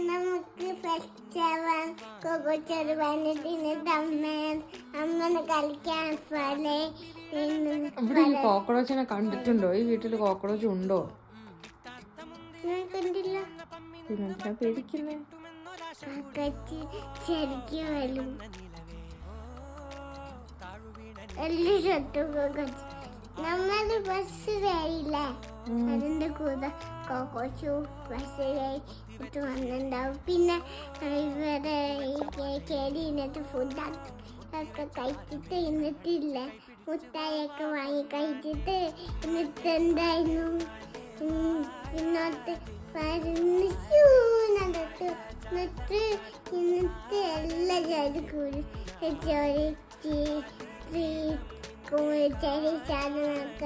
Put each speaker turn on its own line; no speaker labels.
നമുക്ക് ഫെസ്റ്റാവാൻ ചെറുപനത്തിന് തമ്മൻ അങ്ങനെ കളിക്കാൻ പോലെ.
ഇവിടെ ഈ കോക്രോച്ചിനെ കണ്ടിട്ടുണ്ടോ? ഈ വീട്ടിൽ കോക്രോച്ച് ഉണ്ടോ?
കണ്ടില്ല.
പിന്നെന്തിനാ പേടിക്കുന്നേ?
ശരിക്കും വരും എല്ലാം നമ്മള് ബസ് കയറിയില്ല, അതിന്റെ കൂടെ കോക്കോച്ചു ബസ് കയറിട്ട് വന്നിട്ടുണ്ടാവും. പിന്നെ ഇവരെ കേടിനകത്ത് ഫുഡൊക്കെ കഴിച്ചിട്ട് ഇന്നിട്ടില്ല, മുട്ടായൊക്കെ വാങ്ങി കഴിച്ചിട്ട് ഇന്നിട്ട് എന്തായിരുന്നു ഇന്നത്തെ ഇന്നത്തെ എല്ലാ ജാതി കൂടി ചെറിയ സാധനമൊക്കെ